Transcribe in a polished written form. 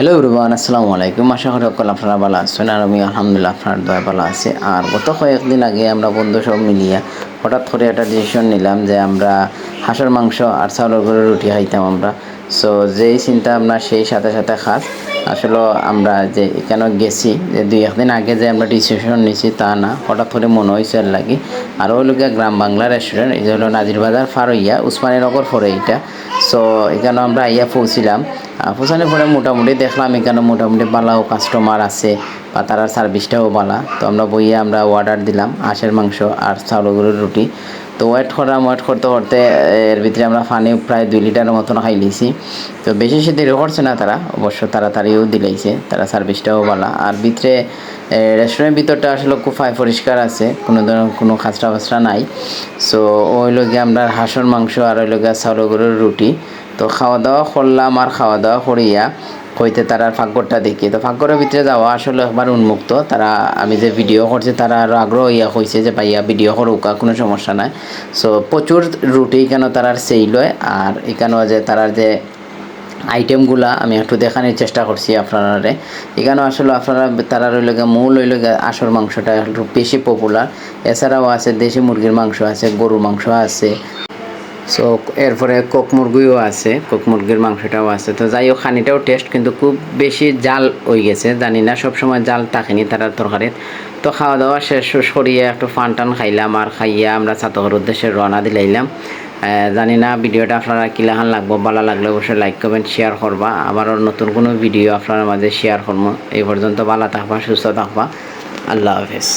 Hello everyone, আসসালামু আলাইকুম। আশা করি সকল আপনারা ভালো আছেন আর আমি আলহামদুলিল্লাহ আপনার দয়া ভালো আছি। আর গত কয়েকদিন আগে আমরা বন্ধু সব মিলিয়ে হঠাৎ করে একটা ডিসিশন নিলাম যে আমরা হাঁসের মাংস আর চাউলের গুঁড়োর রুটি খাইতাম আমরা। সো যেই চিন্তা আমরা সেই সাথে সাথে খাস আসলে আমরা যে এখানে গেছি যে দুই একদিন আগে যে আমরা ডিসিশন নিছি তা না, হঠাৎ করে মনে হয়েছে আর লাগি। আর ওই লোকে গ্রাম বাংলা রেস্টুরেন্ট, এই যে হলো নাজিরবাজার ফারইয়া উসমানীনগর ফরে এইটা। সো এখানে আমরা আইয়া পৌঁছিলাম। পৌঁছানোর পরে মোটামুটি দেখলাম এখানে মোটামুটি ভালো কাস্টমার আছে বা তারা সার্ভিসটাও ভালো। তো আমরা বইয়ে আমরা অর্ডার দিলাম হাঁসের মাংস আর চাউলের গুঁড়োর রুটি। তো ওয়েট করতে করতে এর ভিতরে আমরা পানি প্রায় 2 লিটারের মতন খাই লিছি। তো বেশি সে দেরি করছে না তারা, অবশ্য তাড়াতাড়িও দিলাইছে, তারা সার্ভিসটাও ভালো। আর ভিতরে রেস্টুরেন্টের ভিতরটা আসলে খুব পরিষ্কার আছে, কোনো ধরনের কোনো খাচরা ফাচরা নাই। সো ওই লোকে আমরা হাঁসের মাংস আর ওই লোকে চাউলের গুঁড়োর রুটি তো খাওয়া দাওয়া করলাম। আর খাওয়া দাওয়া করিয়া হইতে তারা ফাঁকঘরটা দেখি, তো ফাঁকঘরের ভিতরে যাওয়া আসলে একবার উন্মুক্ত। তারা আমি যে ভিডিও করছি তারা আরও আগ্রহ ইয়া হয়েছে যে ভাইয়া ভিডিও করুকা, কোনো সমস্যা নাই। সো প্রচুর রুটি এখানেও তারার সেই লয়। আর এখানেও যে তারার যে আইটেমগুলা আমি একটু দেখানোর চেষ্টা করছি আপনারা। এখানেও আসলে আপনারা তারা রইল মূল হইল আসল মাংসটা একটু বেশি পপুলার। এছাড়াও আছে দেশি মুরগির মাংস আছে, গরুর মাংস আছে। সো এরপরে কক মুরগিও আছে, কক মুরগির মাংসটাও আছে। তো যাই হোক খানিটাও টেস্ট, কিন্তু খুব বেশি জাল হয়ে গেছে, জানি না সবসময় জাল থাকেনি তারার তরকারিত। তো খাওয়া দাওয়া শেষ সরিয়ে একটু ফান টান খাইলাম আর খাইয়া আমরা চাতকের উদ্দেশ্যে রওনা দিলাইলাম। জানি না ভিডিওটা আপনারা কিলাহান লাগবো, ভালো লাগলে অবশ্যই লাইক কমেন্ট শেয়ার করবা। আবারও নতুন কোনো ভিডিও আপনার মাঝে শেয়ার করবো। এই পর্যন্ত ভালো থাকবা, সুস্থ থাকবা। আল্লাহ হাফেজ।